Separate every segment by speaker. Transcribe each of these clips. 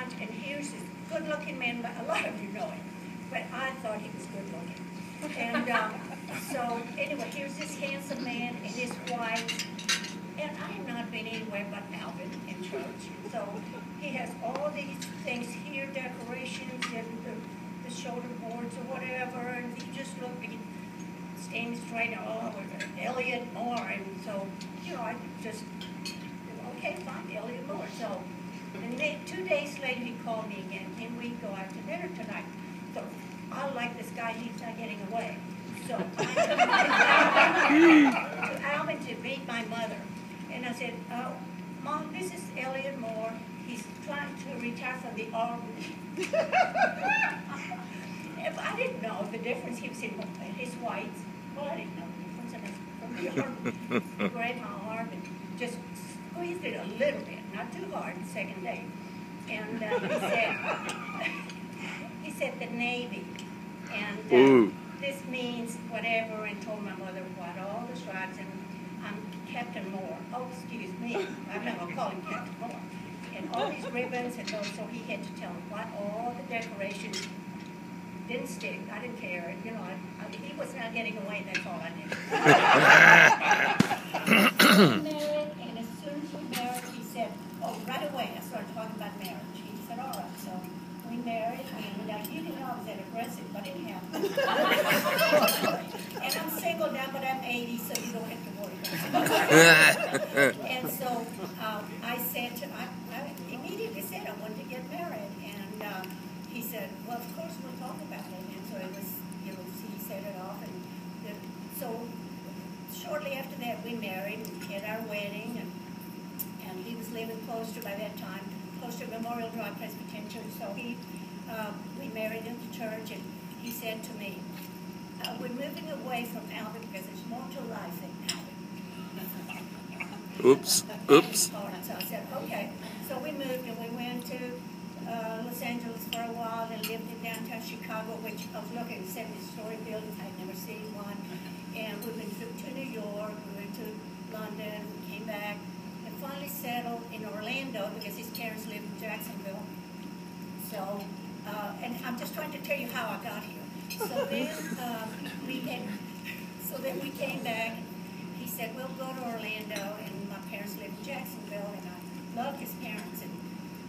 Speaker 1: lunch, and here's this good-looking man. A lot of you know him, but I thought he was good-looking. And so anyway, here's this handsome man and his wife. And I have not been anywhere but Alvin in church. So he has all these things here, decorations and the shoulder boards or whatever, and he just looked, he standing straight, oh, Elliot Moore. And so, you know, I just, okay, fine, Elliot Moore. So, and then 2 days later he called me again, can we go out to dinner tonight? So I like this guy, he's not getting away. So I took Alvin to meet my mother. And I said, Mom, this is Elliot Moore. He's trying to retire from the Army. If I didn't know the difference, he was in his whites. Well, I didn't know the difference from the Army. He grabbed my arm and just squeezed it a little bit, not too hard, the second day. And he said the Navy. And this means whatever, and told my mother what all the stripes, and I'm Captain Moore. Oh, excuse me. I'm not going to call him Captain Moore. And all these ribbons and those, so he had to tell them what all the decorations didn't stick. I didn't care. You know, he was not getting away. That's all I did. We married, and as soon as we married, he said, oh, right away, I started talking about marriage. He said, all right, so we married, and you know I was that aggressive, but it happened. And I'm single now, but I'm 80, so you don't have to worry about it. And so I said to him, I immediately said I wanted to get married. And he said, well, of course we'll talk about it. And so it was, you know, he set it off. And so shortly after that, we married and had our wedding. And he was living close to, by that time, close to Memorial Drive Presbyterian Church. So we married in the church, and he said to me, we're moving away from Alvin because there's more to life than Alvin.
Speaker 2: Oops. Oops.
Speaker 1: So I said, okay. So we moved, and we went to Los Angeles for a while and lived in downtown Chicago, which I was looking at 70-story buildings. I'd never seen one. And we went to New York, we went to London, we came back, and finally settled in Orlando because his parents lived in Jacksonville. So, and I'm just trying to tell you how I got here. So then we came back. He said, we'll go to Orlando, and my parents lived in Jacksonville, and I loved his parents. And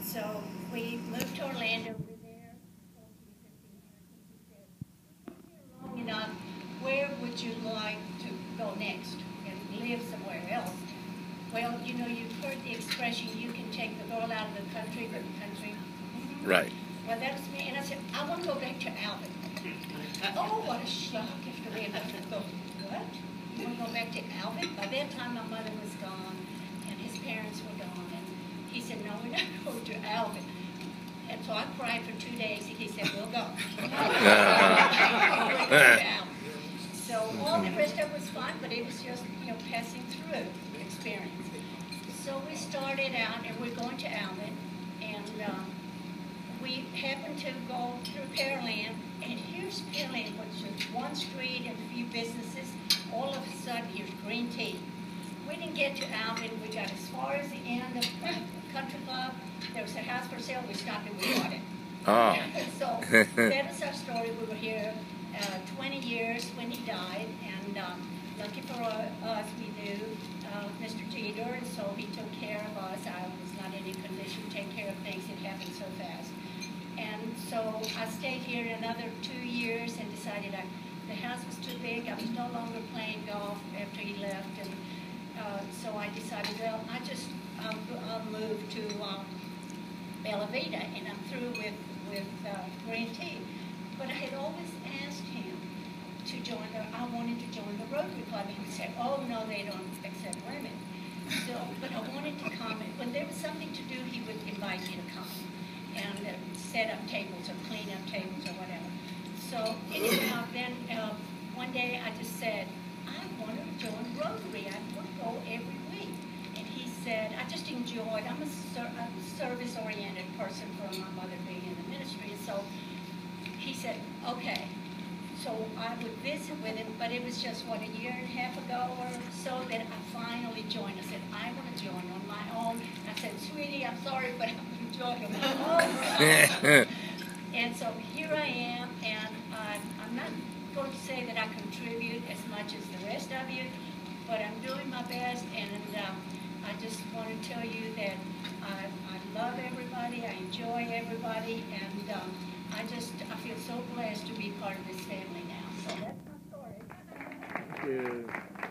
Speaker 1: so we moved to Orlando. We were there 14, 15 years. He said, you've been here long enough. Where would you like to go next and live somewhere else? Well, you know, you've heard the expression, you can take the girl out of the country, but the country.
Speaker 2: Right.
Speaker 1: Well, that was me, and I said, I want to go back to Alvin. Oh, what a shock after we had to go, what? You want to go back to Alvin? By that time, my mother was gone, and his parents were gone, and he said, no, we're not going to Alvin. And so I cried for 2 days, and he said, we'll go. So all the rest of it was fun, but it was just, you know, passing through experience. So we started out, and we're going to Alvin, and we happened to go through Pearland, and here's Pearland, which is one street and a few businesses. All of a sudden, here's green tea. We didn't get to Alvin. We got as far as the end of the country club. There was a house for sale. We stopped and we bought it.
Speaker 2: Oh.
Speaker 1: So that is our story. We were here 20 years when he died, and lucky for us, we knew Mr. Teeter, and so he took care of us. I was not in a condition to take care of things. It happened so fast. And so I stayed here another 2 years and decided the house was too big. I was no longer playing golf after he left, and so I decided, well, I'll move to Bella Vita, and I'm through with green tea. But I had always asked him to join I wanted to join the Rotary Club. He would say, oh, no, they don't accept women. So, but I wanted to come. When there was something to do, he would invite me to come and set up tables or clean up tables or whatever. So anyhow, then one day I just said, I want to join Rotary. I want to go every week. And he said, I just enjoyed, I'm a service-oriented person from my mother being in the ministry. So he said, okay. so I would visit with him, but it was just, what, a year and a half ago or so that I finally joined. I said, I want to join on my own. I said, sweetie, I'm sorry, but I'm going to join on my own. And so here I am, and I'm not going to say that I contribute as much as the rest of you, but I'm doing my best, and I just want to tell you that I love everybody, I enjoy everybody, and I feel so blessed to be part of this family now. So that's my story.
Speaker 2: Thank you.